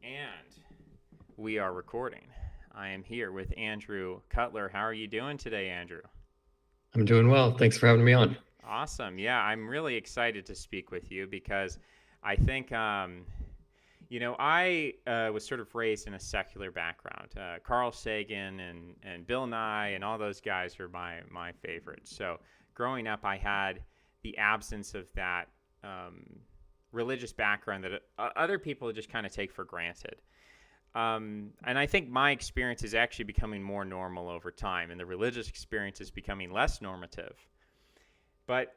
And we are recording. I am here with Andrew Cutler. How are you doing today, Andrew? I'm doing well. Thanks for having me on. Awesome. Yeah, I'm really excited to speak with you because I think, I was sort of raised in a secular background. Carl Sagan and Bill Nye and all those guys are my favorites. So growing up, I had the absence of that um, religious background that other people just kind of take for granted. And I think my experience is actually becoming more normal over time, and the religious experience is becoming less normative. But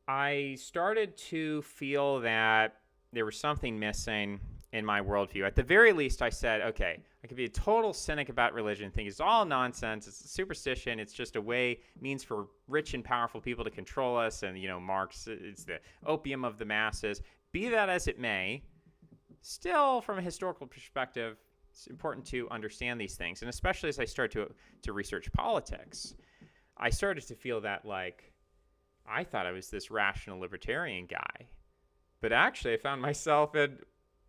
I started to feel that there was something missing in my worldview. At the very least, I said, okay, I could be a total cynic about religion, think it's all nonsense, it's superstition, it's just a means for rich and powerful people to control us, and, Marx, it's the opium of the masses. Be that as it may, still, from a historical perspective, it's important to understand these things. And especially as I start to research politics, I started to feel that, I thought I was this rational libertarian guy. But actually, I found myself in,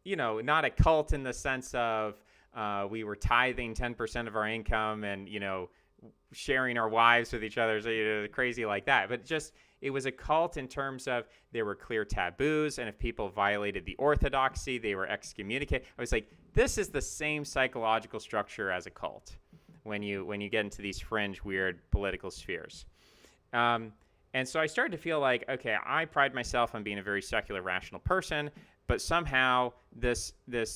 not a cult in the sense of we were tithing 10% of our income and, sharing our wives with each other, so, crazy like that. But just, it was a cult in terms of there were clear taboos, and if people violated the orthodoxy, they were excommunicated. I was like, this is the same psychological structure as a cult when you get into these fringe, weird political spheres. Um, and so I started to feel like, okay, I pride myself on being a very secular, rational person, but somehow this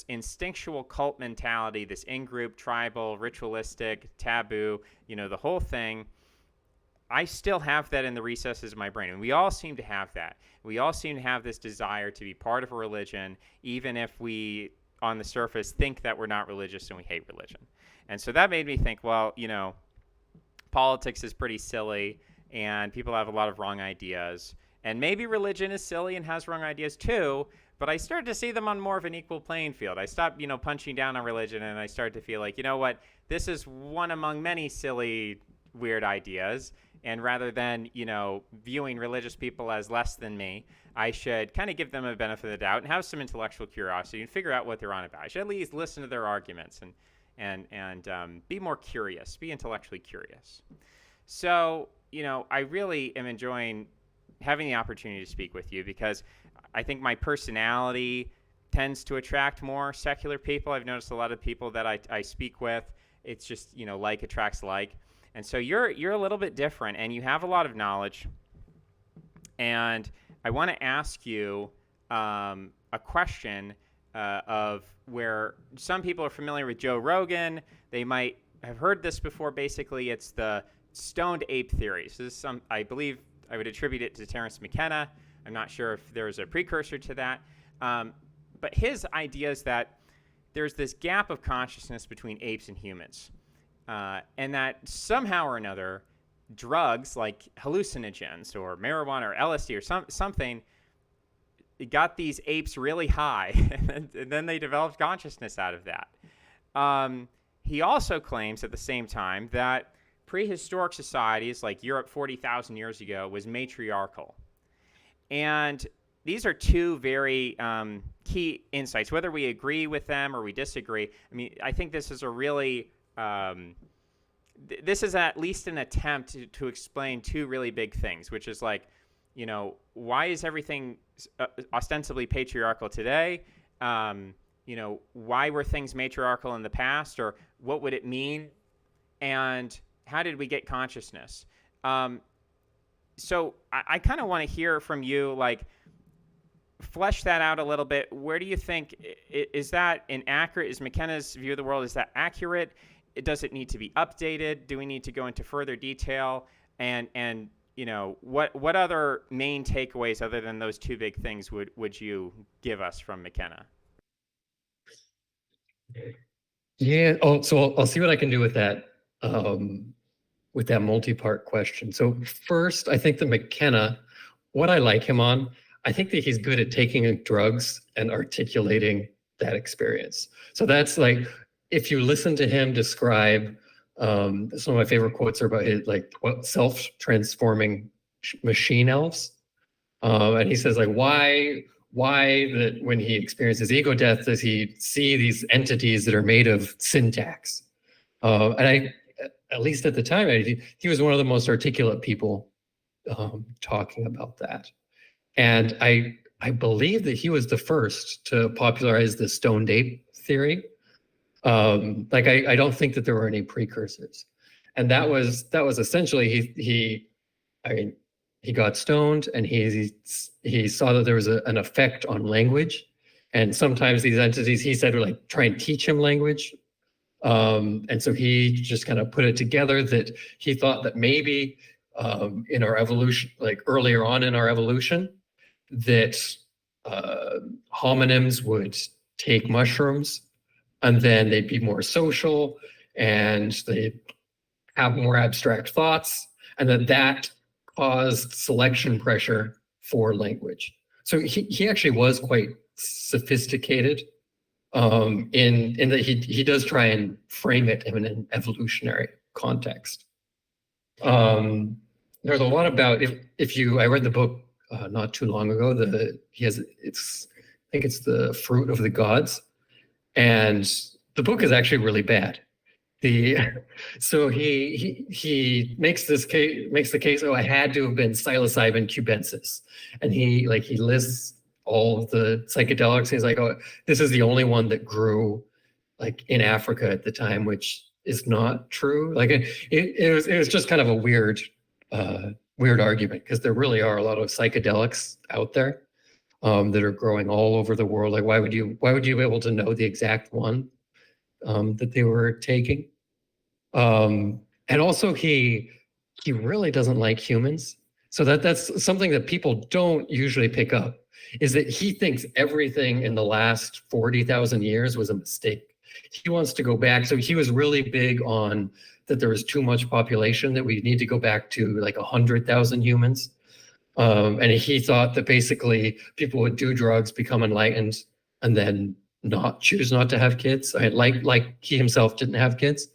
instinctual cult mentality, this in-group, tribal, ritualistic, taboo, the whole thing, I still have that in the recesses of my brain. And we all seem to have that. We all seem to have this desire to be part of a religion, even if we, on the surface, think that we're not religious and we hate religion. And so that made me think, well, politics is pretty silly and people have a lot of wrong ideas. And maybe religion is silly and has wrong ideas too, but I started to see them on more of an equal playing field. I stopped, punching down on religion, and I started to feel like, you know what, this is one among many silly, weird ideas. And rather than, viewing religious people as less than me, I should kind of give them a benefit of the doubt and have some intellectual curiosity and figure out what they're on about. I should at least listen to their arguments and be more curious, be intellectually curious. So, I really am enjoying having the opportunity to speak with you because I think my personality tends to attract more secular people. I've noticed a lot of people that I speak with, it's just, like attracts like. And so you're a little bit different, and you have a lot of knowledge. And I want to ask you a question of where some people are familiar with Joe Rogan. They might have heard this before. Basically, it's the stoned ape theory. So this is I believe I would attribute it to Terence McKenna. I'm not sure if there's a precursor to that. But his idea is that there's this gap of consciousness between apes and humans. And that somehow or another, drugs like hallucinogens or marijuana or LSD or something got these apes really high, and then they developed consciousness out of that. He also claims at the same time that prehistoric societies like Europe 40,000 years ago was matriarchal. And these are two very key insights, whether we agree with them or we disagree. I mean, I think this is a really this is at least an attempt to explain two really big things, which is why is everything ostensibly patriarchal today? Why were things matriarchal in the past, or what would it mean? And how did we get consciousness? So I kind of want to hear from you, flesh that out a little bit. Where do you think, is that inaccurate? Is McKenna's view of the world, is that accurate? Does it need to be updated? Do we need to go into further detail? And what other main takeaways other than those two big things would you give us from McKenna? Yeah. Oh, so I'll see what I can do with that multi-part question. So first, I think that McKenna, what I like him on, I think that he's good at taking drugs and articulating that experience. So that's if you listen to him describe, some of my favorite quotes are about his self-transforming machine elves. And he says why why that when he experiences ego death does he see these entities that are made of syntax. And I, at least at the time, he was one of the most articulate people talking about that. And I believe that he was the first to popularize the stoned ape theory. Like I don't think that there were any precursors. And that was essentially I mean, he got stoned and he saw that there was an effect on language. And sometimes these entities, he said, were like try and teach him language. And so he just kind of put it together that he thought that maybe in our evolution, like earlier on in our evolution, that homonyms would take mushrooms and then they'd be more social and they'd have more abstract thoughts, and that caused selection pressure for language. So he actually was quite sophisticated in that he does try and frame it in an evolutionary context. There's a lot about if you I read the book not too long ago. I think it's The Fruit of the Gods, and the book is actually really bad. So he makes the case. Oh, I had to have been psilocybin cubensis, and he lists all of the psychedelics. He's like, oh, this is the only one that grew like in Africa at the time, which is not true. Like it was just kind of a weird argument because there really are a lot of psychedelics out there that are growing all over the world. Like why would you be able to know the exact one that they were taking? And also he really doesn't like humans. So that's something that people don't usually pick up, is that he thinks everything in the last 40,000 years was a mistake. He wants to go back. So he was really big on that there was too much population, that we need to go back to like 100,000 humans. And he thought that basically people would do drugs, become enlightened, and then choose not to have kids. Like he himself didn't have kids.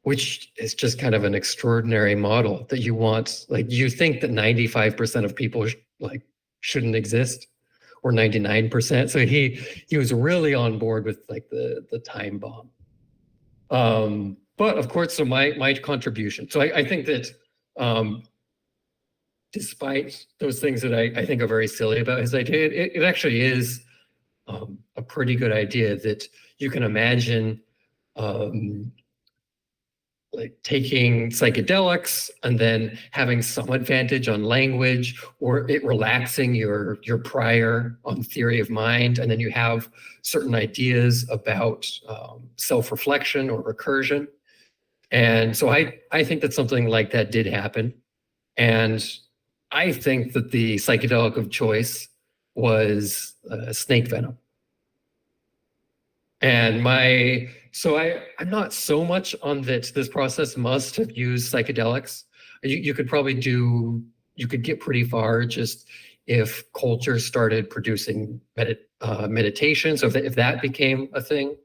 Which is just kind of an extraordinary model that you want. Like you think that 95% of people shouldn't exist, or 99%. So he was really on board with like the time bomb. But of course, so my contribution. So I think that despite those things that I think are very silly about his idea, it actually is a pretty good idea that you can imagine like taking psychedelics and then having some advantage on language, or it relaxing your prior on theory of mind, and then you have certain ideas about self-reflection or recursion. And so I think that something like that did happen. And I think that the psychedelic of choice was snake venom. And I'm not so much on that this process must have used psychedelics. You could probably you could get pretty far just if culture started producing meditation. So if that became a thing,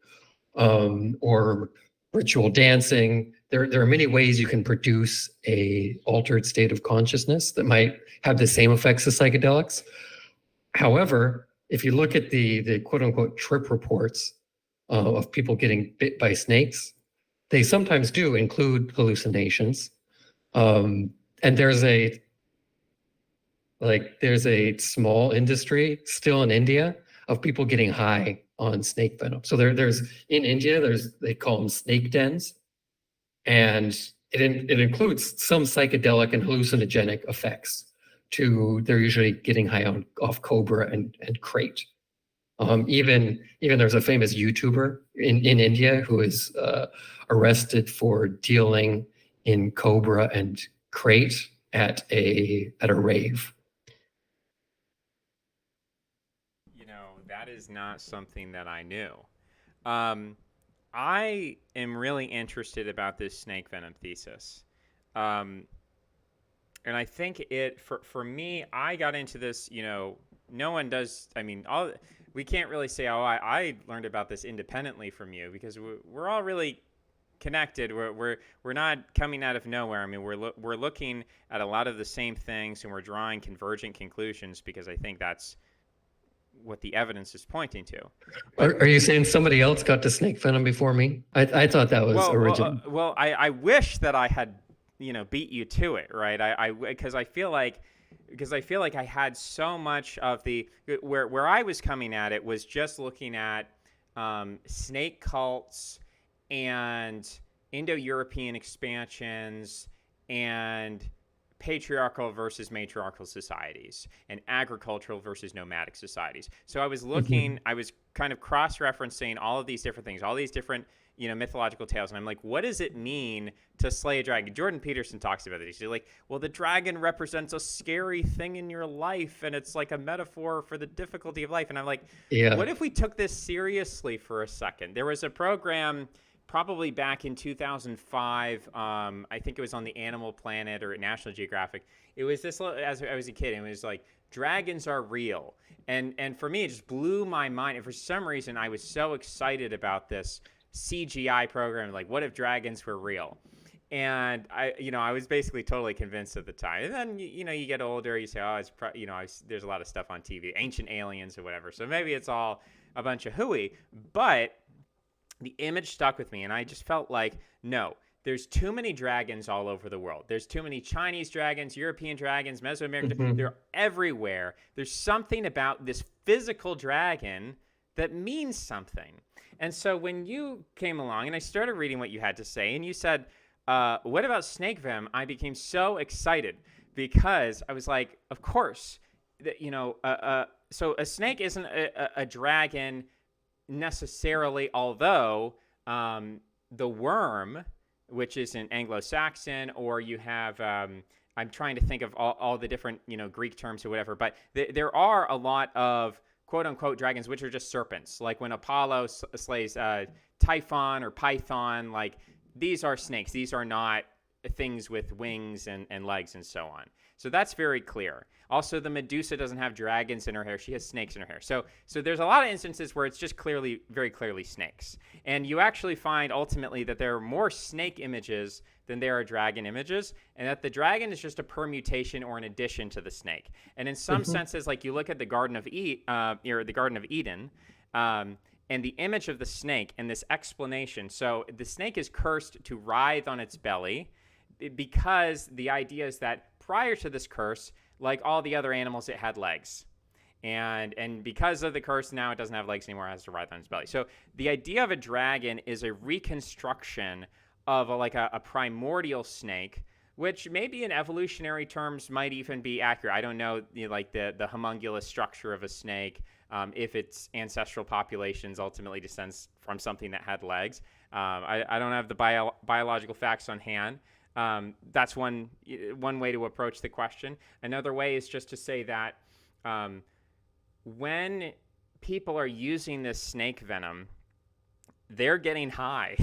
or ritual dancing, there are many ways you can produce a altered state of consciousness that might have the same effects as psychedelics. However, if you look at the quote unquote trip reports of people getting bit by snakes, they sometimes do include hallucinations. And there's a small industry still in India of people getting high on snake venom. So there's in India, they call them snake dens, and it includes some psychedelic and hallucinogenic effects. They're usually getting high off cobra and crate. Even there's a famous YouTuber in India who is arrested for dealing in cobra and crate at a rave. That is not something that I knew. I am really interested about this snake venom thesis. And I think for me, I got into this, no one does. I mean, we can't really say, oh, I learned about this independently from you, because we're all really connected. We're not coming out of nowhere. I mean, we're looking at a lot of the same things, and we're drawing convergent conclusions because I think that's what the evidence is pointing to. Are you saying somebody else got to snake venom before me? I thought that was original. I wish that I had, beat you to it, right? Because I feel like I had so much of where I was coming at it was just looking at snake cults and Indo-European expansions and patriarchal versus matriarchal societies and agricultural versus nomadic societies. So I was looking, I was kind of cross-referencing all of these different things, all these different, mythological tales. And I'm like, what does it mean to slay a dragon? Jordan Peterson talks about this. He's like, well, the dragon represents a scary thing in your life, and it's like a metaphor for the difficulty of life. And I'm like, what if we took this seriously for a second? There was a program probably back in 2005. I think it was on the Animal Planet or National Geographic. It was this, as I was a kid, and it was like, dragons are real. And for me, it just blew my mind. And for some reason, I was so excited about this CGI program. Like, what if dragons were real? And I was basically totally convinced at the time. And then, you get older, you say, oh, there's a lot of stuff on TV, Ancient Aliens or whatever. So maybe it's all a bunch of hooey. But the image stuck with me, and I just felt like, no, there's too many dragons all over the world. There's too many Chinese dragons, European dragons, Mesoamerican. They're everywhere. There's something about this physical dragon that means something. And so when you came along and I started reading what you had to say, and you said, what about snake venom? I became so excited because I was like, of course, so a snake isn't a dragon necessarily, although the worm, which is an Anglo-Saxon, or you have, I'm trying to think of all the different, Greek terms or whatever, but there are a lot of quote-unquote dragons, which are just serpents. Like when Apollo slays Typhon or Python, like these are snakes. These are not things with wings and legs and so on. So that's very clear. Also, the Medusa doesn't have dragons in her hair. She has snakes in her hair. So there's a lot of instances where it's just very clearly snakes. And you actually find ultimately that there are more snake images than there are dragon images, and that the dragon is just a permutation or an addition to the snake. And in some senses, like you look at the Garden of Eden, and the image of the snake and this explanation. So the snake is cursed to writhe on its belly because the idea is that prior to this curse, like all the other animals, it had legs. And because of the curse, now it doesn't have legs anymore. It has to writhe on its belly. So the idea of a dragon is a reconstruction of a primordial snake, which maybe in evolutionary terms might even be accurate. I don't know, like the homunculus structure of a snake, if its ancestral populations ultimately descends from something that had legs. I don't have the biological facts on hand. That's one way to approach the question. Another way is just to say that when people are using this snake venom, they're getting high.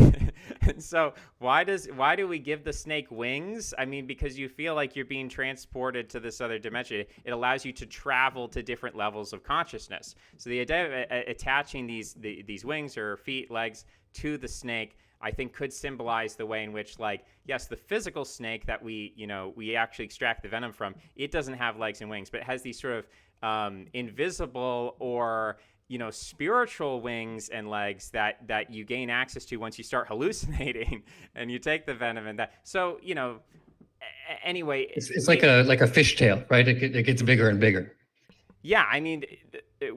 And so why do we give the snake wings? I mean, because you feel like you're being transported to this other dimension. It allows you to travel to different levels of consciousness. So the idea of attaching these wings or feet, legs to the snake, I think could symbolize the way in which, like, yes, the physical snake that we actually extract the venom from, it doesn't have legs and wings, but it has these sort of invisible or spiritual wings and legs that you gain access to once you start hallucinating and you take the venom and that. So, anyway, it's like a fishtail, right? It gets bigger and bigger. Yeah, I mean,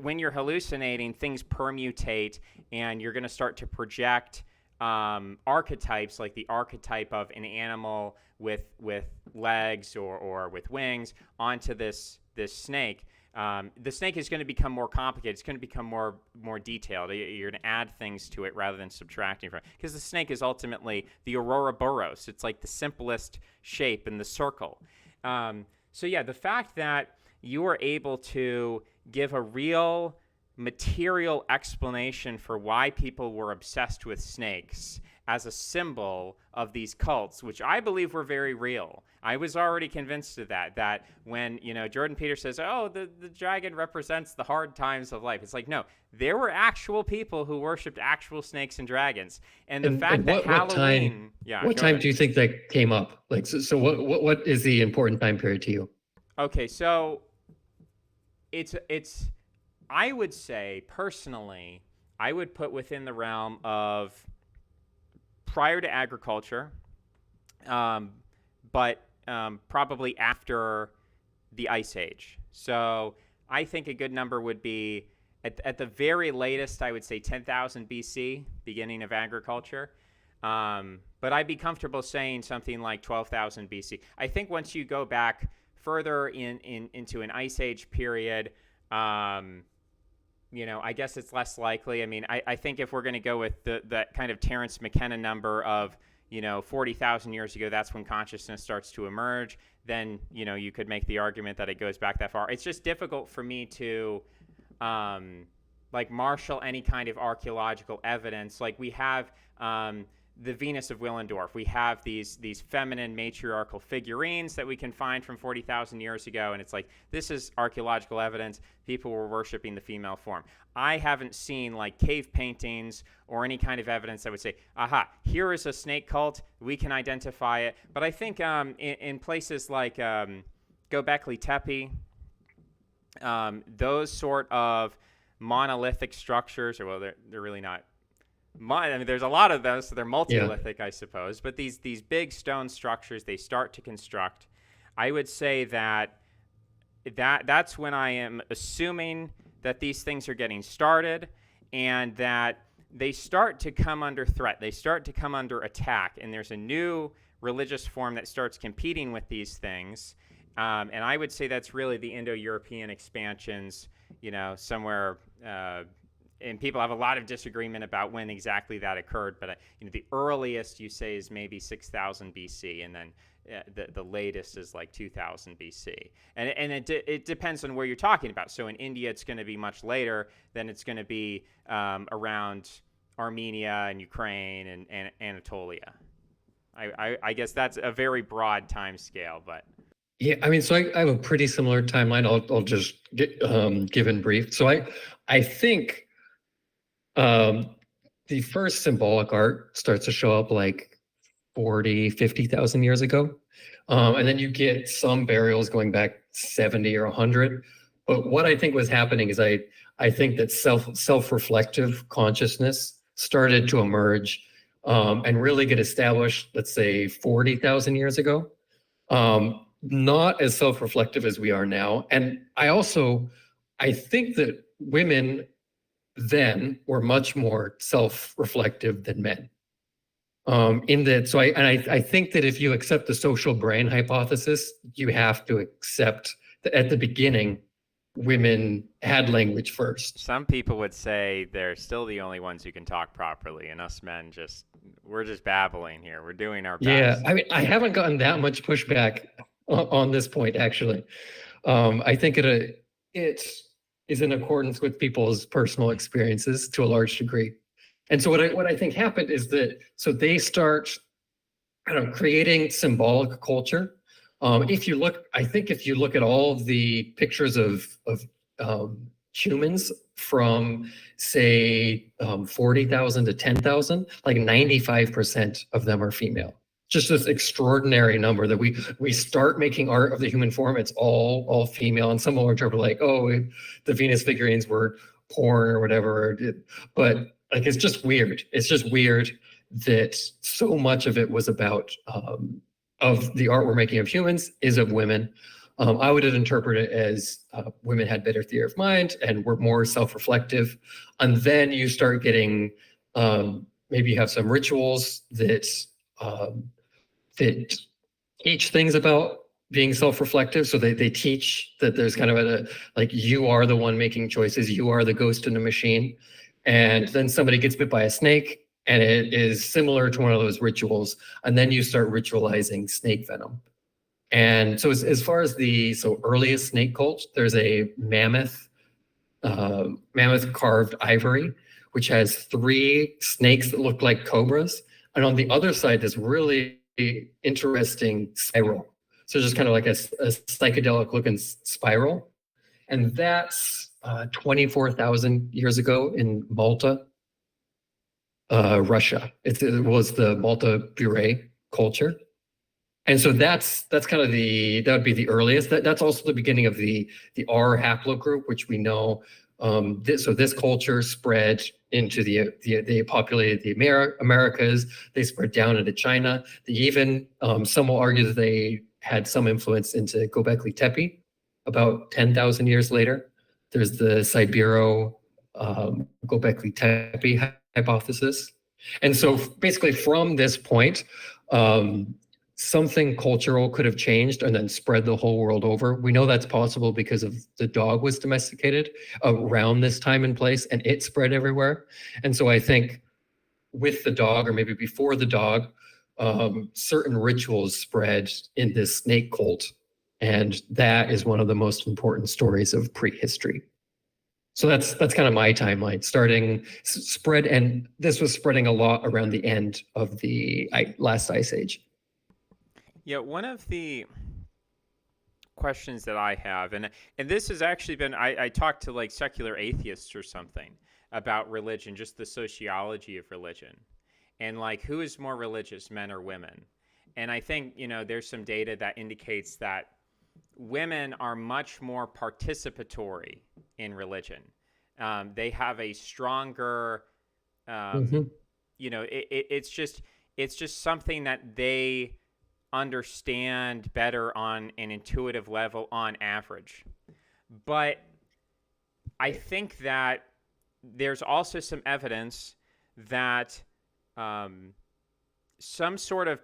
when you're hallucinating, things permutate, and you're going to start to project archetypes, like the archetype of an animal with legs or with wings onto this snake. The snake is going to become more complicated. It's going to become more detailed. You're going to add things to it rather than subtracting from it. Because the snake is ultimately the Aurora Boreas. It's like the simplest shape in the circle. So yeah, the fact that you are able to give a real material explanation for why people were obsessed with snakes as a symbol of these cults, which I believe were very real. I was already convinced of that when, Jordan Peterson says, oh, the dragon represents the hard times of life. It's like, no, there were actual people who worshipped actual snakes and dragons. And the fact that Halloween... What time do you think that came up? Like, so what is the important time period to you? Okay, so it's I would say, personally, I would put within the realm of prior to agriculture, but probably after the Ice Age. So I think a good number would be, at the very latest, I would say 10,000 BC, beginning of agriculture. But I'd be comfortable saying something like 12,000 BC. I think once you go back further into an Ice Age period, I guess it's less likely. I mean, I think if we're going to go with that kind of Terence McKenna number of, 40,000 years ago, that's when consciousness starts to emerge, then, you could make the argument that it goes back that far. It's just difficult for me to, marshal any kind of archaeological evidence. Like we have the Venus of Willendorf. We have these feminine matriarchal figurines that we can find from 40,000 years ago, and it's like, this is archaeological evidence. People were worshiping the female form. I haven't seen cave paintings or any kind of evidence that would say, aha, here is a snake cult. We can identify it. But I think in places like Göbekli Tepe, those sort of monolithic structures, or well, they're really not. I mean, there's a lot of those, so they're multilithic, I suppose. But these big stone structures, they start to construct. I would say that's when I am assuming that these things are getting started, and that they start to come under threat. They start to come under attack, and there's a new religious form that starts competing with these things. And I would say that's really the Indo-European expansions, somewhere. And people have a lot of disagreement about when exactly that occurred, but the earliest you say is maybe 6,000 BC, and then the latest is like 2000 BC. And it depends on where you're talking about. So in India, it's going to be much later. Then it's going to be around Armenia and Ukraine and Anatolia. I guess that's a very broad time scale, but. Yeah, I mean, so I have a pretty similar timeline. I'll just give in brief. So I think the first symbolic art starts to show up 50,000 years ago. And then you get some burials going back 70 or 100. But what I think was happening is I think that self-reflective consciousness started to emerge and really get established, let's say 40,000 years ago. Not as self-reflective as we are now. And I think that women then were much more self-reflective than men. I think that if you accept the social brain hypothesis, you have to accept that at the beginning, women had language first. Some people would say they're still the only ones who can talk properly, and us men we're just babbling here. We're doing our best. Yeah, I mean, I haven't gotten that much pushback on this point, actually. I think it is in accordance with people's personal experiences to a large degree. And so what I think happened is that, so they start creating symbolic culture. If you look at all of the pictures of humans from say 40,000 to 10,000, 95% of them are female. Just this extraordinary number that we start making art of the human form, it's all female, and some will interpret the Venus figurines were porn or whatever. But it's just weird. It's just weird that so much of it was about of the art we're making of humans is of women. I would interpret it as women had better theory of mind and were more self-reflective. And then you start getting maybe you have some rituals that teach things about being self-reflective. So they teach that there's kind of you are the one making choices. You are the ghost in the machine. And then somebody gets bit by a snake and it is similar to one of those rituals. And then you start ritualizing snake venom. And so as far as the earliest snake cult, there's a mammoth carved ivory, which has 3 snakes that look like cobras. And on the other side, this really interesting spiral. So just kind of like a psychedelic looking spiral. And that's 24,000 years ago in Malta, Russia. It was the Malta Bure culture. And so that's kind of that would be the earliest. That's also the beginning of the R haplogroup, which we know. So this culture spread into they populated the Americas. They spread down into China. They even some will argue that they had some influence into Göbekli Tepe about 10,000 years later. There's the Sibero Göbekli Tepe hypothesis. And so basically from this point, something cultural could have changed and then spread the whole world over. We know that's possible because of the dog was domesticated around this time and place, and it spread everywhere. And so I think with the dog, or maybe before the dog, certain rituals spread in this snake cult. And that is one of the most important stories of prehistory. So that's kind of my timeline, spread, and this was spreading a lot around the end of the last ice age. Yeah, one of the questions that I have, and this has actually been, I talked to like secular atheists or something about religion, just the sociology of religion, and like who is more religious, men or women. And I think, there's some data that indicates that women are much more participatory in religion. They have a stronger, it's just something that they understand better on an intuitive level on average. But I think that there's also some evidence that some sort of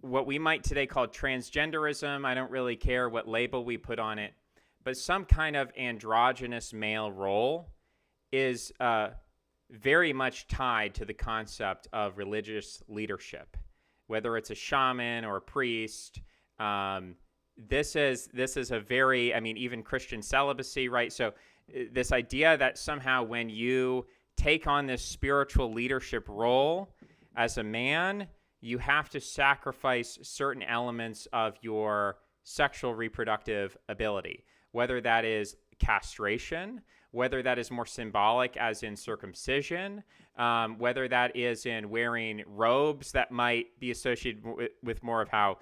what we might today call transgenderism, I don't really care what label we put on it, but some kind of androgynous male role is very much tied to the concept of religious leadership. Whether it's a shaman or a priest, this is a very, even Christian celibacy, right? So this idea that somehow when you take on this spiritual leadership role as a man, you have to sacrifice certain elements of your sexual reproductive ability, whether that is castration, whether that is more symbolic as in circumcision, whether that is in wearing robes that might be associated with more of how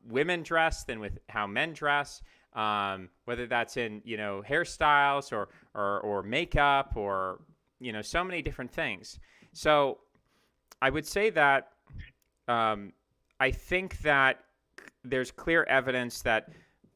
women dress than with how men dress, whether that's in, hairstyles or makeup or, so many different things. So I would say that I think that there's clear evidence that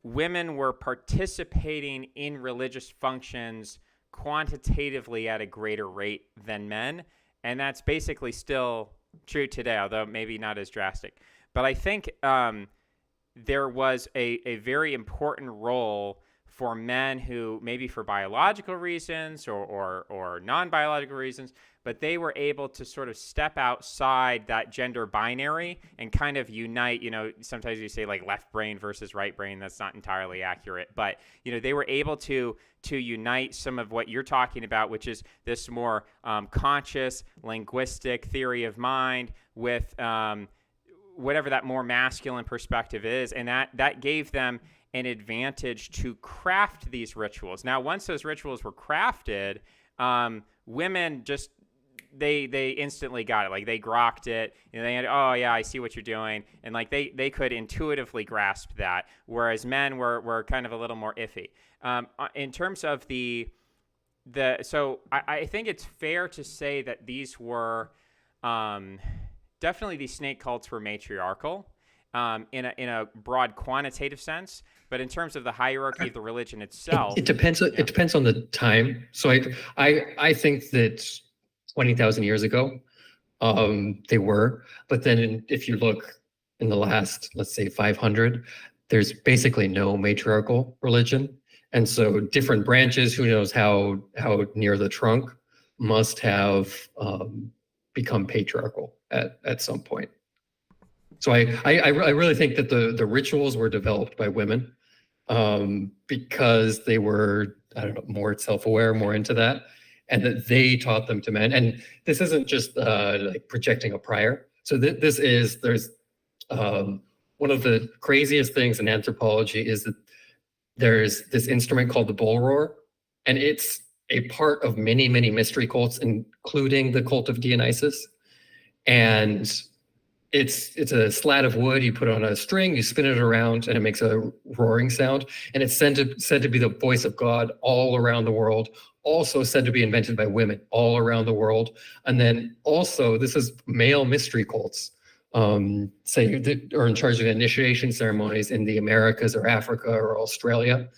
women were participating in religious functions quantitatively at a greater rate than men. And that's basically still true today, although maybe not as drastic. But I think there was a very important role for men who, maybe for biological reasons or non-biological reasons, but they were able to sort of step outside that gender binary and kind of unite. Sometimes you say like left brain versus right brain. That's not entirely accurate, but they were able to unite some of what you're talking about, which is this more conscious linguistic theory of mind with whatever that more masculine perspective is, and that gave them an advantage to craft these rituals. Now, once those rituals were crafted, women just they instantly got it. Like they grokked it, and they had, oh yeah, I see what you're doing, and like they could intuitively grasp that, whereas men were kind of a little more iffy. In terms of so I think it's fair to say that these were definitely, these snake cults were matriarchal. In a broad quantitative sense, but in terms of the hierarchy of the religion itself, it depends. Yeah. It depends on the time. So I think that 20,000 years ago, they were. But then if you look in the last, let's say 500, there's basically no matriarchal religion, and so different branches. Who knows how near the trunk must have become patriarchal at some point. So I really think that the rituals were developed by women because they were, I don't know, more self-aware, more into that, and that they taught them to men. And this isn't just like projecting a prior, So there's one of the craziest things in anthropology is that there's this instrument called the bull roar, and it's a part of many, many mystery cults, including the cult of Dionysus. And it's a slat of wood. You put it on a string, you spin it around, and it makes a roaring sound. And it's said to be the voice of God all around the world. Also said to be invented by women all around the world. And then also, this is male mystery cults. Say are in charge of initiation ceremonies in the Americas or Africa or Australia.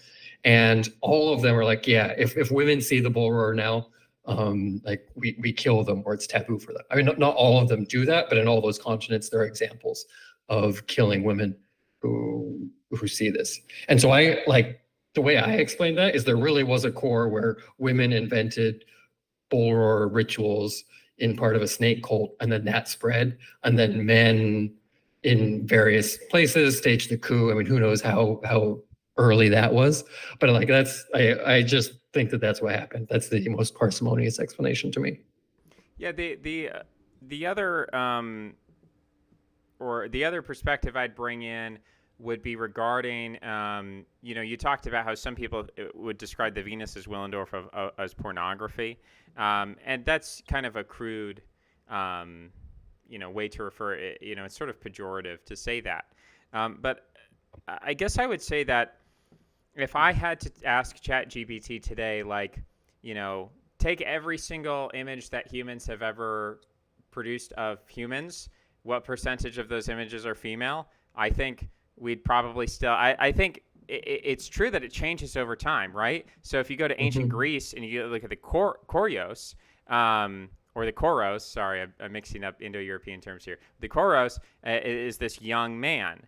And all of them are like, yeah, if women see the bull roar now, like we kill them, or it's taboo for them. I mean, not all of them do that, but in all those continents, there are examples of killing women who see this. And so I like the way I explain that is there really was a core where women invented bull roar rituals in part of a snake cult, and then that spread, and then men in various places staged the coup. I mean, who knows how early that was, but like I just think that that's what happened. That's the most parsimonious explanation to me. Yeah, the other or the other perspective I'd bring in would be regarding, you talked about how some people would describe the Venus as Willendorf as pornography, and that's kind of a crude, way to refer it. It's sort of pejorative to say that, but I guess I would say that if I had to ask ChatGPT today, like, take every single image that humans have ever produced of humans, what percentage of those images are female? I think we'd probably still, I think it's true that it changes over time, right? So if you go to ancient Greece and you look at the Koros, or the Koros, sorry, I'm mixing up Indo-European terms here. The Koros is this young man.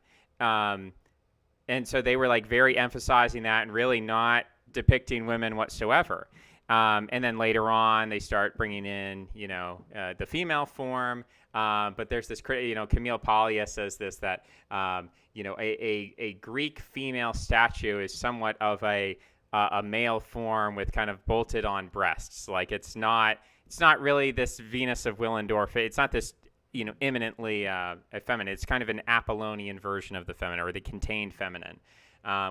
And so they were like very emphasizing that and really not depicting women whatsoever. And then later on, they start bringing in, the female form. But there's this, Camille Paglia says this, that, a Greek female statue is somewhat of a male form with kind of bolted on breasts. Like it's not really this Venus of Willendorf. It's not this, eminently feminine. It's kind of an Apollonian version of the feminine, or the contained feminine.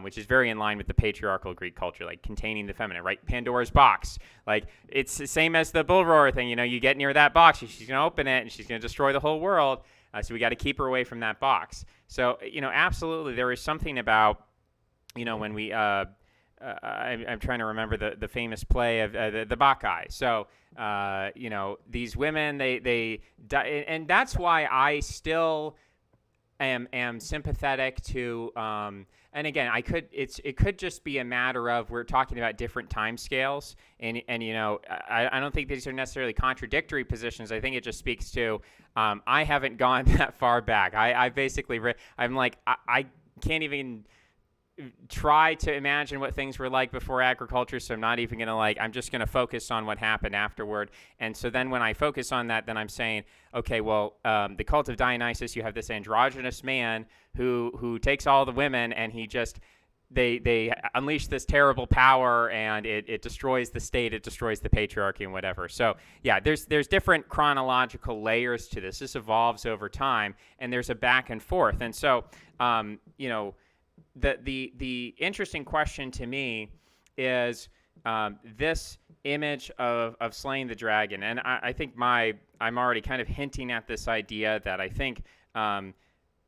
Which is very in line with the patriarchal Greek culture, like containing the feminine, right? Pandora's box. Like, it's the same as the bull roar thing. You get near that box, she's going to open it, and she's going to destroy the whole world. So we got to keep her away from that box. So, absolutely, there is something about, when we, I'm trying to remember the famous play of the Bacchae. So, these women, they die, and that's why I still am sympathetic to, and again, it could just be a matter of we're talking about different time scales, and I don't think these are necessarily contradictory positions. I think it just speaks to I haven't gone that far back. I basically I'm like I can't even try to imagine what things were like before agriculture, so I'm not even going to I'm just going to focus on what happened afterward. And so then when I focus on that, then I'm saying, okay, well, the cult of Dionysus, you have this androgynous man who takes all the women, and he just they unleash this terrible power, and it destroys the state, it destroys the patriarchy and whatever. So yeah, there's different chronological layers to this. This evolves over time, and there's a back and forth. And so the interesting question to me is this image of slaying the dragon. And I think I'm already kind of hinting at this idea that I think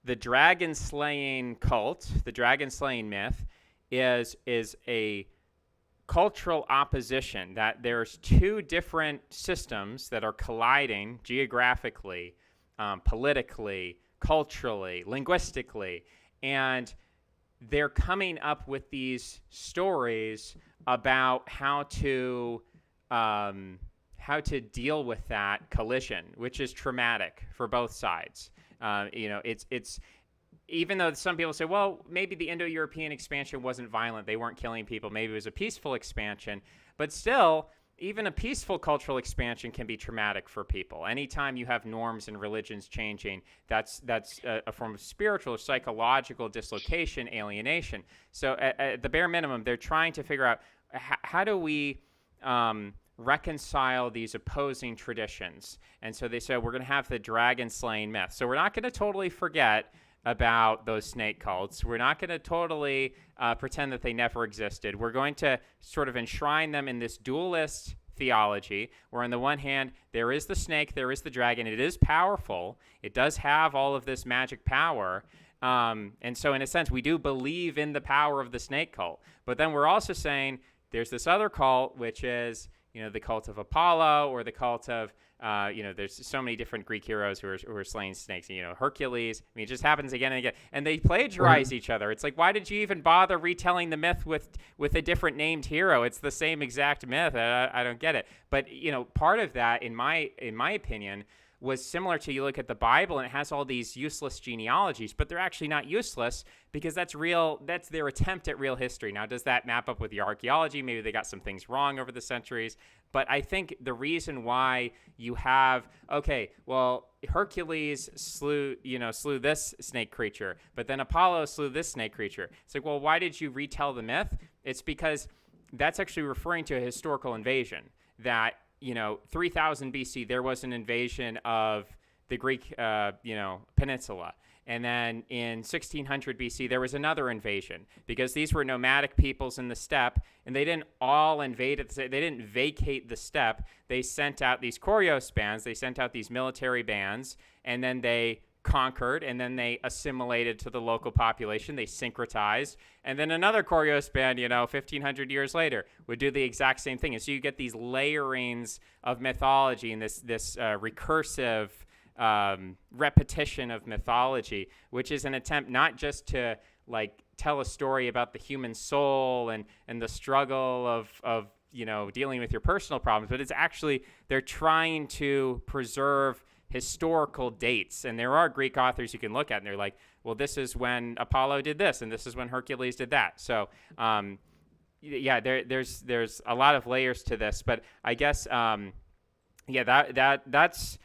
the dragon slaying cult, the dragon slaying myth, is a cultural opposition, that there's two different systems that are colliding geographically, politically, culturally, linguistically, and they're coming up with these stories about how to deal with that collision, which is traumatic for both sides. It's even though some people say, well, maybe the Indo-European expansion wasn't violent, they weren't killing people, maybe it was a peaceful expansion, but still, even a peaceful cultural expansion can be traumatic for people. Anytime you have norms and religions changing, that's a form of spiritual or psychological dislocation, alienation. So at the bare minimum, they're trying to figure out how do we reconcile these opposing traditions. And so they said, we're going to have the dragon slaying myth. So we're not going to totally forget about those snake cults. We're not going to totally pretend that they never existed. We're going to sort of enshrine them in this dualist theology, where on the one hand, there is the snake, there is the dragon. It is powerful. It does have all of this magic power. And so in a sense, we do believe in the power of the snake cult. But then we're also saying there's this other cult, which is, the cult of Apollo, or the cult of, there's so many different Greek heroes who are slaying snakes. Hercules. I mean, it just happens again and again. And they plagiarize each other. It's like, why did you even bother retelling the myth with a different named hero? It's the same exact myth. I don't get it. But, part of that, in my opinion, was similar to, you look at the Bible and it has all these useless genealogies, but they're actually not useless because that's their attempt at real history. Now, does that map up with the archaeology? Maybe they got some things wrong over the centuries, but I think the reason why you have, Hercules slew this snake creature, but then Apollo slew this snake creature. It's like, well, why did you retell the myth? It's because that's actually referring to a historical invasion that, 3000 BC, there was an invasion of the Greek, peninsula. And then in 1600 BC, there was another invasion because these were nomadic peoples in the steppe, and they didn't all invade they didn't vacate the steppe. They sent out these Koryos bands. They sent out these military bands, and then they conquered, and then they assimilated to the local population. They syncretized, and then another Koryos band, 1,500 years later, would do the exact same thing. And so you get these layerings of mythology and this recursive repetition of mythology, which is an attempt not just to tell a story about the human soul and the struggle of dealing with your personal problems, but it's actually, they're trying to preserve historical dates. And there are Greek authors you can look at and they're like, well, this is when Apollo did this and this is when Hercules did that. So there's a lot of layers to this, but I guess that's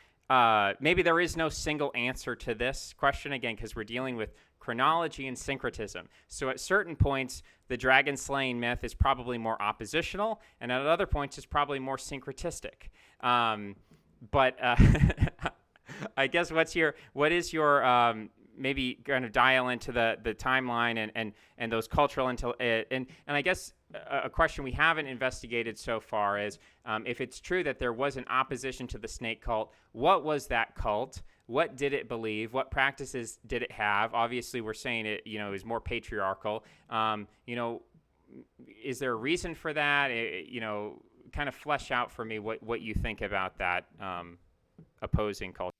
maybe there is no single answer to this question, again, because we're dealing with chronology and syncretism. So at certain points, the dragon slaying myth is probably more oppositional, and at other points, it's probably more syncretistic. But I guess what is your maybe kind of dial into the timeline and those cultural and I guess a question we haven't investigated so far is if it's true that there was an opposition to the snake cult, what was that cult? What did it believe? What practices did it have? Obviously, we're saying it is more patriarchal. Is there a reason for that? Kind of flesh out for me what you think about that opposing culture.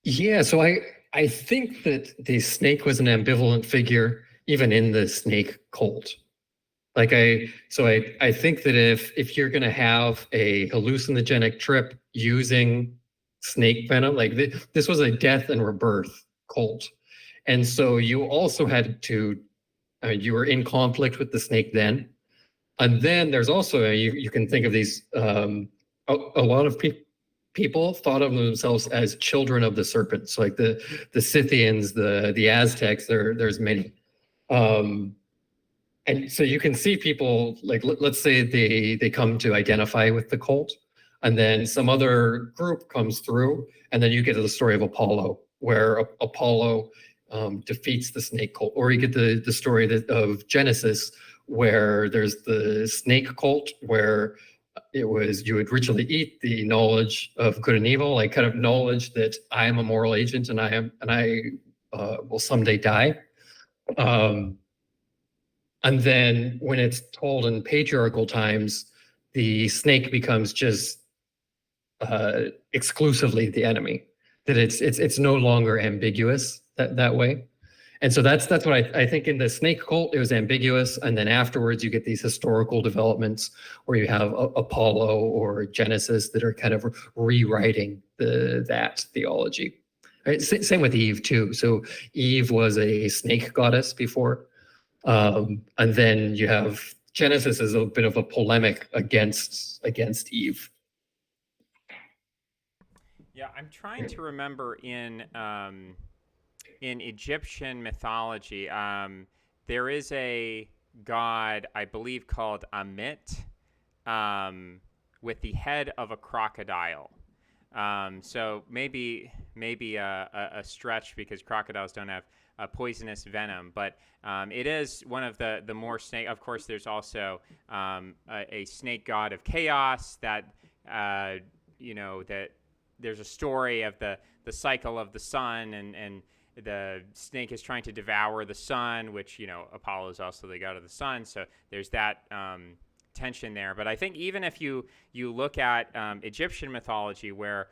Yeah, so I think that the snake was an ambivalent figure even in the snake cult. I think that if you're going to have a hallucinogenic trip using snake venom, this was a death and rebirth cult. And so you also had to, you were in conflict with the snake then. And then there's also, you can think of these, a lot of people thought of themselves as children of the serpent. So the Scythians, the Aztecs, there's many. And so you can see people let's say they come to identify with the cult, and then some other group comes through, and then you get the story of Apollo, where Apollo defeats the snake cult, or you get the story of Genesis, where there's the snake cult, where it was you would ritually eat the knowledge of good and evil, kind of knowledge that I am a moral agent and I will someday die. And then when it's told in patriarchal times, the snake becomes just exclusively the enemy. That it's no longer ambiguous that way. And so that's what I think in the snake cult, it was ambiguous. And then afterwards, you get these historical developments where you have Apollo or Genesis that are kind of rewriting that theology. Right? Same with Eve too. So Eve was a snake goddess before. And then you have Genesis as a bit of a polemic against Eve. Yeah, I'm trying to remember in Egyptian mythology, there is a god, I believe, called Amit, with the head of a crocodile. So maybe a stretch because crocodiles don't have poisonous venom, but it is one of the more snake. Of course, there's also a snake god of chaos that that there's a story of the cycle of the sun, and the snake is trying to devour the sun, which Apollo is also the god of the sun. So there's that tension there. But I think even if you look at Egyptian mythology, where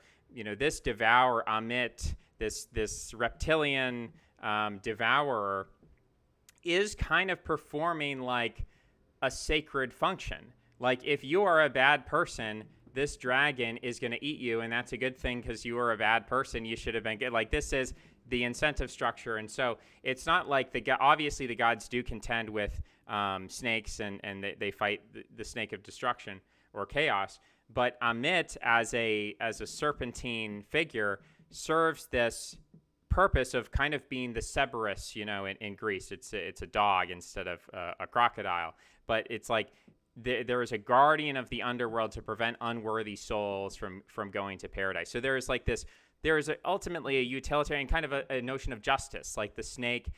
this devourer Amit, this reptilian devourer, is kind of performing like a sacred function. Like if you are a bad person, this dragon is going to eat you, and that's a good thing because you were a bad person. You should have been good. Like this is the incentive structure, and so it's not like obviously the gods do contend with snakes, and they fight the snake of destruction or chaos. But Amit, as a serpentine figure, serves this purpose of kind of being the Cerberus, in Greece. It's a dog instead of a crocodile, but it's like there is a guardian of the underworld to prevent unworthy souls from going to paradise. So there is like this. There is ultimately a utilitarian kind of a notion of justice. Like the snake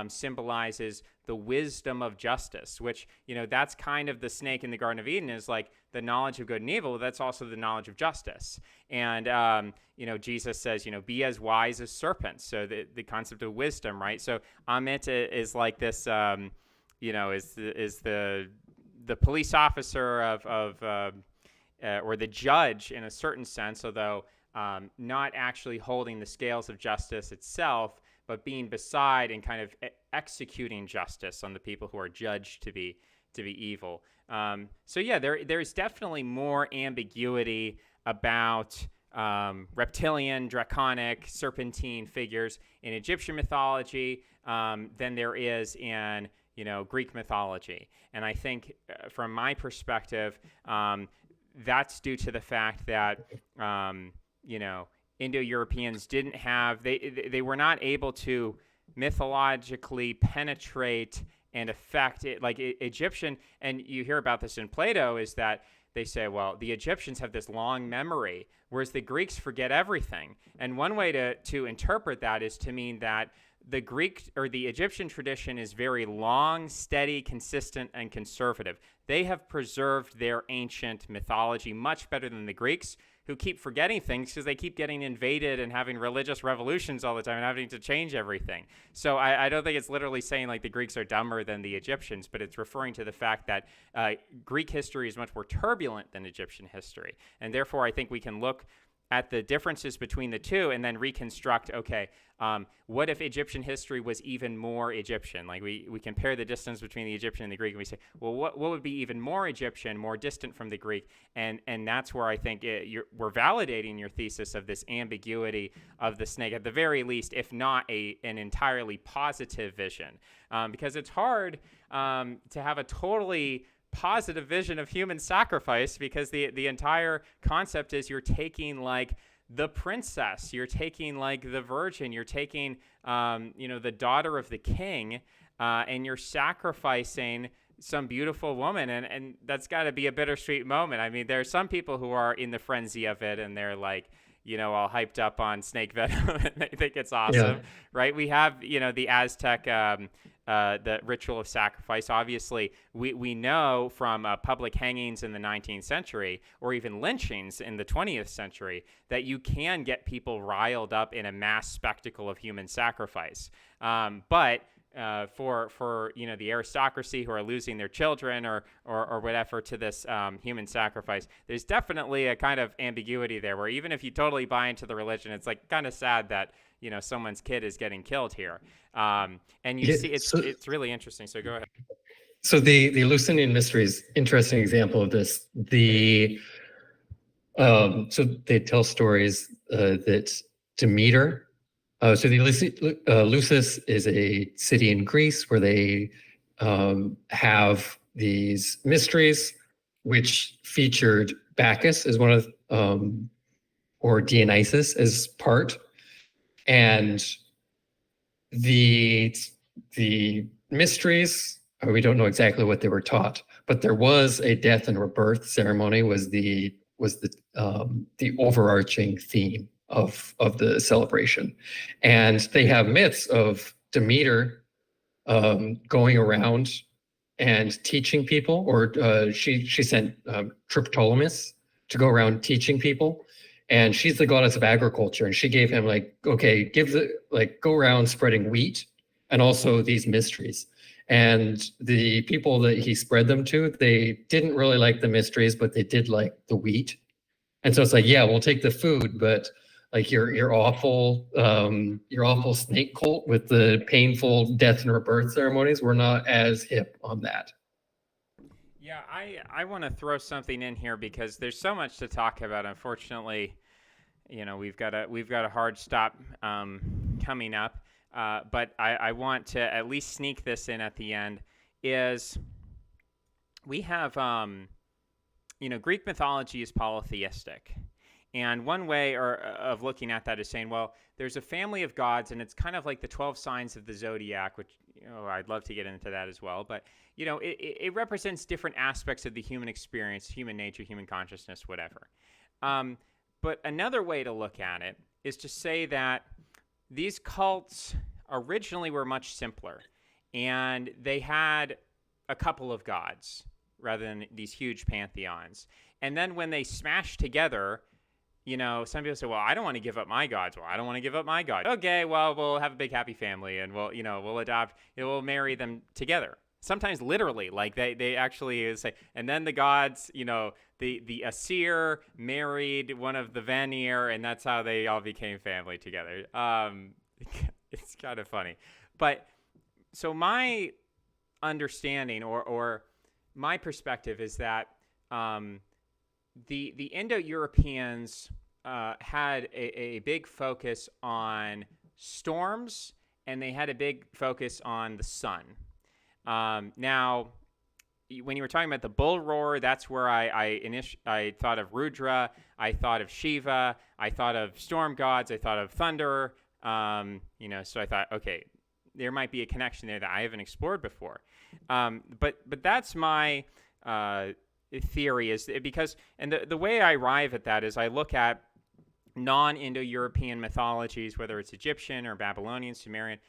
symbolizes the wisdom of justice, which, that's kind of the snake in the Garden of Eden, is like the knowledge of good and evil. That's also the knowledge of justice. And, Jesus says, be as wise as serpents. So the concept of wisdom, right? So Amit is like this, is the police officer of or the judge in a certain sense, although not actually holding the scales of justice itself, but being beside and kind of executing justice on the people who are judged to be evil. So yeah, there's definitely more ambiguity about reptilian, draconic, serpentine figures in Egyptian mythology than there is in Greek mythology. And I think from my perspective, that's due to the fact that Indo-Europeans didn't have, they were not able to mythologically penetrate and affect it like Egyptian. And you hear about this in Plato, is that they say, well, the Egyptians have this long memory, whereas the Greeks forget everything. And one way to interpret that is to mean that the Greek or the Egyptian tradition is very long, steady, consistent, and conservative. They have preserved their ancient mythology much better than the Greeks, who keep forgetting things because they keep getting invaded and having religious revolutions all the time and having to change everything. So I don't think it's literally saying like the Greeks are dumber than the Egyptians, but it's referring to the fact that Greek history is much more turbulent than Egyptian history. And therefore, I think we can look at the differences between the two and then reconstruct, okay, what if Egyptian history was even more Egyptian? Like we compare the distance between the Egyptian and the Greek, and we say, well, what would be even more Egyptian, more distant from the Greek? And that's where I think we're validating your thesis of this ambiguity of the snake, at the very least, if not an entirely positive vision. Because it's hard to have a totally positive vision of human sacrifice, because the entire concept is you're taking like the princess, you're taking like the virgin, you're taking the daughter of the king, and you're sacrificing some beautiful woman, and that's got to be a bittersweet moment. I mean, there are some people who are in the frenzy of it, and they're like, all hyped up on snake venom and they think it's awesome, right? We have, the Aztec, the ritual of sacrifice. Obviously, we know from public hangings in the 19th century, or even lynchings in the 20th century, that you can get people riled up in a mass spectacle of human sacrifice. But for the aristocracy who are losing their children or whatever to this human sacrifice, there's definitely a kind of ambiguity there, where even if you totally buy into the religion, it's like kind of sad that someone's kid is getting killed here. And you see it's really interesting. So go ahead. So the Eleusinian Mysteries, interesting example of this. So they tell stories that Demeter. So the Eleusis is a city in Greece where they have these mysteries, which featured Bacchus as one of, or Dionysus as part, and the mysteries We don't know exactly what they were taught, but there was a death and rebirth ceremony was the overarching theme of the celebration, and they have myths of Demeter going around and teaching people, or she sent Triptolemus to go around teaching people, and she's the goddess of agriculture, and she gave him like, okay, go around spreading wheat and also these mysteries. And the people that he spread them to, they didn't really like the mysteries, but they did like the wheat. And so it's like, yeah, we'll take the food, but like your awful snake cult with the painful death and rebirth ceremonies, we're not as hip on that. Yeah, I want to throw something in here because there's so much to talk about. Unfortunately, we've got a hard stop coming up. But I want to at least sneak this in at the end. Is we have Greek mythology is polytheistic. And one way of looking at that is saying, well, there's a family of gods, and it's kind of like the 12 signs of the zodiac, which I'd love to get into that as well. But it represents different aspects of the human experience, human nature, human consciousness, whatever. But another way to look at it is to say that these cults originally were much simpler, and they had a couple of gods rather than these huge pantheons. And then when they smashed together, some people say, well, I don't want to give up my gods. Well, I don't want to give up my god. Okay, well, we'll have a big happy family, and we'll adopt, we'll marry them together. Sometimes literally, like they actually say, and then the gods, the Aesir married one of the Vanir, and that's how they all became family together. It's kind of funny. But so my understanding or my perspective is that the Indo-Europeans had a big focus on storms, and they had a big focus on the sun. Now, when you were talking about the bull roar, that's where I thought of Rudra, I thought of Shiva, I thought of storm gods, I thought of thunder. So I thought, okay, there might be a connection there that I haven't explored before. But that's my theory, is because, and the way I arrive at that is I look at non-Indo-European mythologies, whether it's Egyptian or Babylonian, Sumerian,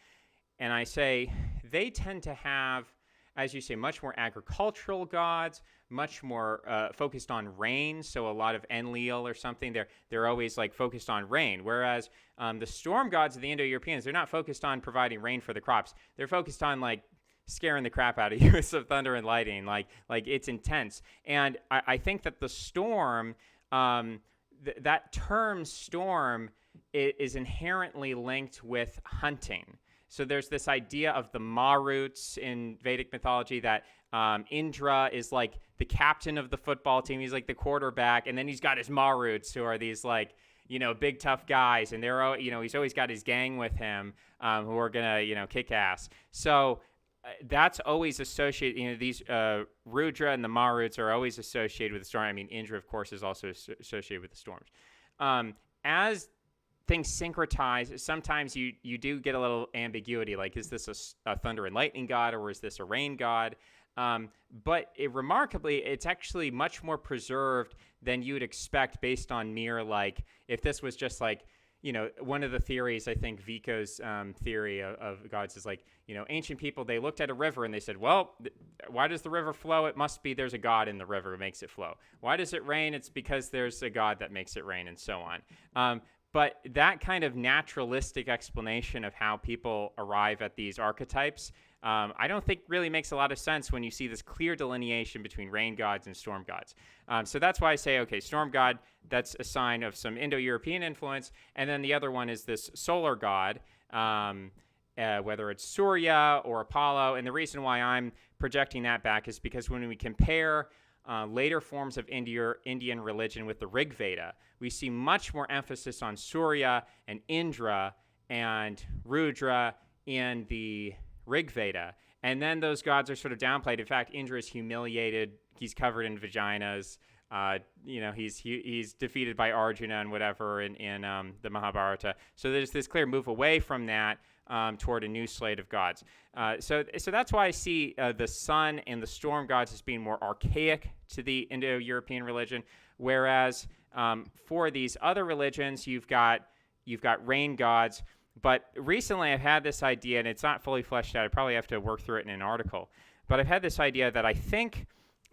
and I say they tend to have, as you say, much more agricultural gods, much more focused on rain. So a lot of Enlil or something, they're always like focused on rain. Whereas the storm gods of the Indo-Europeans, they're not focused on providing rain for the crops. They're focused on like scaring the crap out of you with some thunder and lightning. Like it's intense. And I think that the storm, that term storm is inherently linked with hunting. So there's this idea of the Maruts in Vedic mythology that Indra is like the captain of the football team. He's like the quarterback. And then he's got his Maruts, who are these like, big tough guys. And they're, he's always got his gang with him who are going to, kick ass. So that's always associated, these Rudra and the Maruts are always associated with the storm. I mean, Indra, of course, is also associated with the storms. As things syncretize, sometimes you do get a little ambiguity, like, is this a thunder and lightning god, or is this a rain god? But remarkably, it's actually much more preserved than you'd expect based on mere, like, if this was just like, one of the theories, I think Vico's theory of gods is like, ancient people, they looked at a river and they said, well, why does the river flow? It must be there's a god in the river who makes it flow. Why does it rain? It's because there's a god that makes it rain, and so on. But that kind of naturalistic explanation of how people arrive at these archetypes, I don't think really makes a lot of sense when you see this clear delineation between rain gods and storm gods. So that's why I say, okay, storm god, that's a sign of some Indo-European influence. And then the other one is this solar god, whether it's Surya or Apollo. And the reason why I'm projecting that back is because when we compare later forms of Indian religion with the Rig Veda, we see much more emphasis on Surya and Indra and Rudra in the Rig Veda. And then those gods are sort of downplayed. In fact, Indra is humiliated. He's covered in vaginas. He's defeated by Arjuna and whatever in the Mahabharata. So there's this clear move away from that toward a new slate of gods. So that's why I see the sun and the storm gods as being more archaic to the Indo-European religion, whereas for these other religions, you've got rain gods. But recently, I've had this idea, and it's not fully fleshed out. I probably have to work through it in an article. But I've had this idea that I think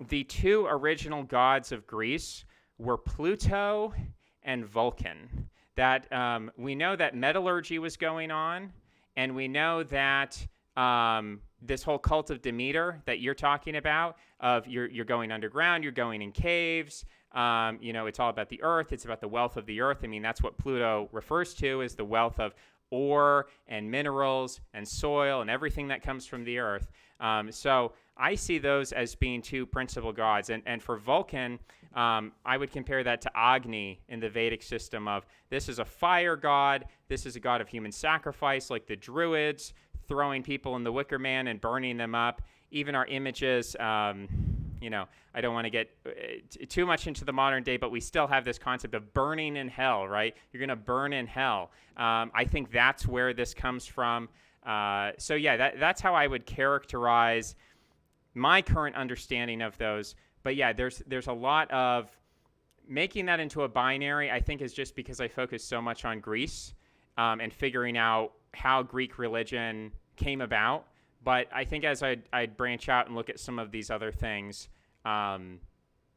the two original gods of Greece were Pluto and Vulcan. That we know that metallurgy was going on, and we know that this whole cult of Demeter that you're talking about, of you're going underground, you're going in caves. It's all about the earth. It's about the wealth of the earth. I mean, that's what Pluto refers to, is the wealth of ore and minerals and soil and everything that comes from the earth. So I see those as being two principal gods. And for Vulcan, I would compare that to Agni in the Vedic system of this is a fire god. This is a god of human sacrifice, like the Druids, throwing people in the Wicker Man and burning them up. Even our images, I don't want to get too much into the modern day, but we still have this concept of burning in hell, right? You're going to burn in hell. I think that's where this comes from. That's how I would characterize my current understanding of those. But yeah, there's a lot of making that into a binary, I think, is just because I focus so much on Greece and figuring out how Greek religion came about. But I think as I'd branch out and look at some of these other things,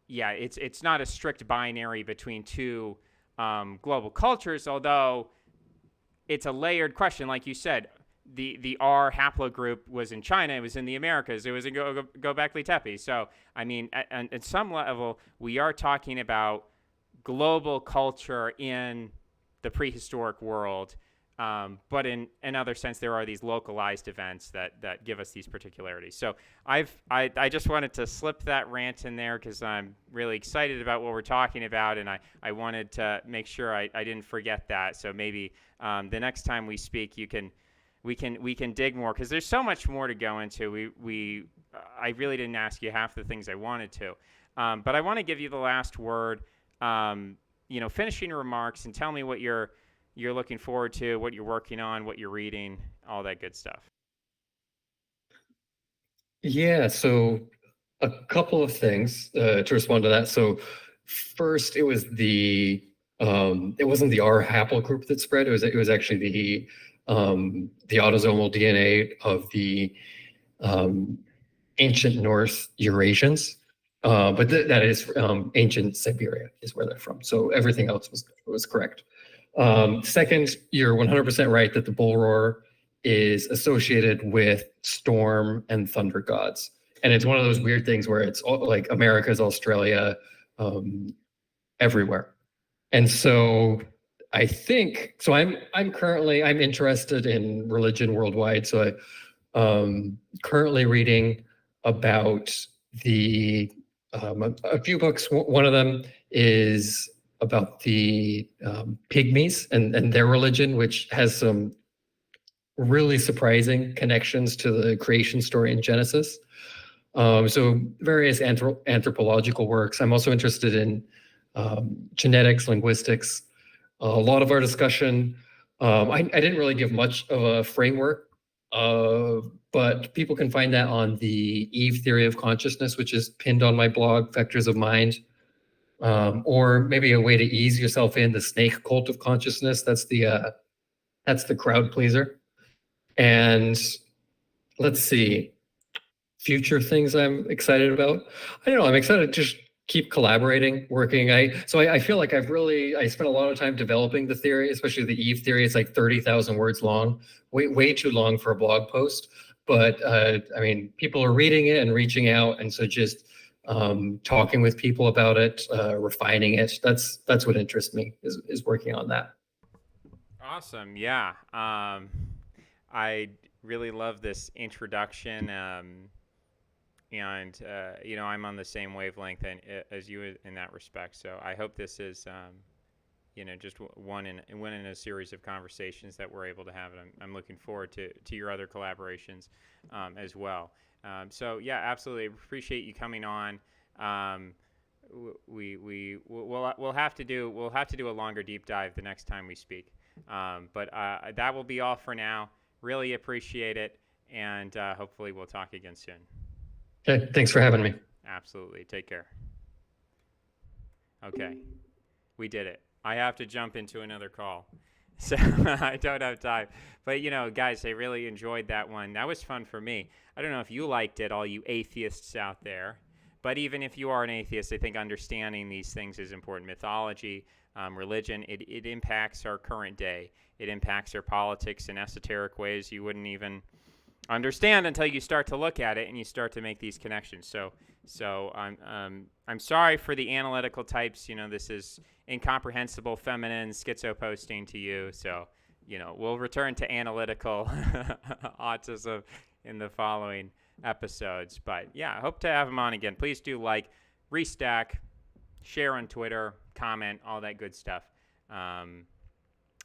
it's not a strict binary between two global cultures, although it's a layered question. Like you said, the R haplogroup was in China, it was in the Americas, it was in Göbekli Tepe. So, I mean, at some level, we are talking about global culture in the prehistoric world. But in another sense, there are these localized events that give us these particularities. So I just wanted to slip that rant in there because I'm really excited about what we're talking about, and I wanted to make sure I didn't forget that. So maybe the next time we speak, we can dig more, because there's so much more to go into. I really didn't ask you half the things I wanted to, but I want to give you the last word. Finishing remarks, and tell me what you're looking forward to, what you're working on, what you're reading, all that good stuff. Yeah, so a couple of things to respond to that. So first, it was it wasn't the R haplogroup that spread. It was actually the autosomal DNA of the ancient North Eurasians. But that is ancient Siberia is where they're from. So everything else was correct. Second, you're 100% right that the bull roar is associated with storm and thunder gods. And it's one of those weird things where it's all, like America's Australia, everywhere. And so I think, so I'm interested in religion worldwide. So I'm currently reading about a few books. One of them is about the pygmies and their religion, which has some really surprising connections to the creation story in Genesis. So various anthropological works. I'm also interested in genetics, linguistics. A lot of our discussion, I didn't really give much of a framework, but people can find that on the Eve theory of consciousness, which is pinned on my blog, Vectors of Mind. Or maybe a way to ease yourself in, the snake cult of consciousness. That's the crowd pleaser. And let's see, future things I'm excited about. I don't know. I'm excited to just keep collaborating, working. I feel like I spent a lot of time developing the theory, especially the Eve theory. It's like 30,000 words long, way too long for a blog post. But I mean, people are reading it and reaching out, and so just talking with people about it, refining it. That's what interests me, is working on that. Awesome. Yeah. I really love this introduction. I'm on the same wavelength as you in that respect. So I hope this is, just one in a series of conversations that we're able to have. And I'm looking forward to your other collaborations as well. So yeah, absolutely appreciate you coming on. we'll have to do a longer deep dive the next time we speak. But that will be all for now. Really appreciate it, and hopefully we'll talk again soon. Okay, thanks for having me. Absolutely. Take care. Okay, we did it. I have to jump into another call, so I don't have time. But guys, I really enjoyed that one. That was fun for me. I don't know if you liked it, all you atheists out there. But even if you are an atheist, I think understanding these things is important. Mythology, religion, it impacts our current day. It impacts our politics in esoteric ways you wouldn't even understand until you start to look at it and you start to make these connections. So I'm sorry for the analytical types. This is incomprehensible, feminine, schizo posting to you. So we'll return to analytical autism in the following episodes. But yeah, I hope to have him on again. Please do like, restack, share on Twitter, comment, all that good stuff.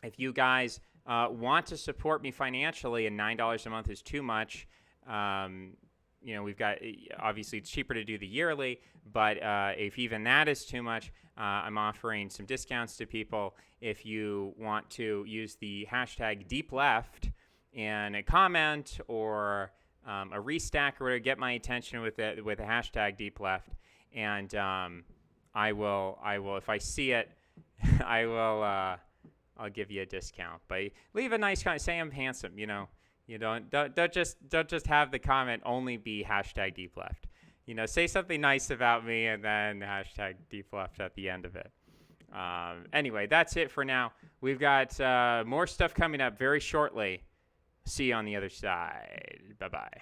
If you guys want to support me financially, and $9 a month is too much, we've got, obviously it's cheaper to do the yearly, but if even that is too much, I'm offering some discounts to people. If you want to use the hashtag #DeepLeft in a comment or a restack or whatever, get my attention with the hashtag #DeepLeft, and I will if I see it, I will I'll give you a discount. But leave a nice comment. Say I'm handsome. You don't just have the comment only be hashtag #DeepLeft. Say something nice about me and then hashtag #DeepLeft at the end of it. Anyway, that's it for now. We've got more stuff coming up very shortly. See you on the other side. Bye-bye.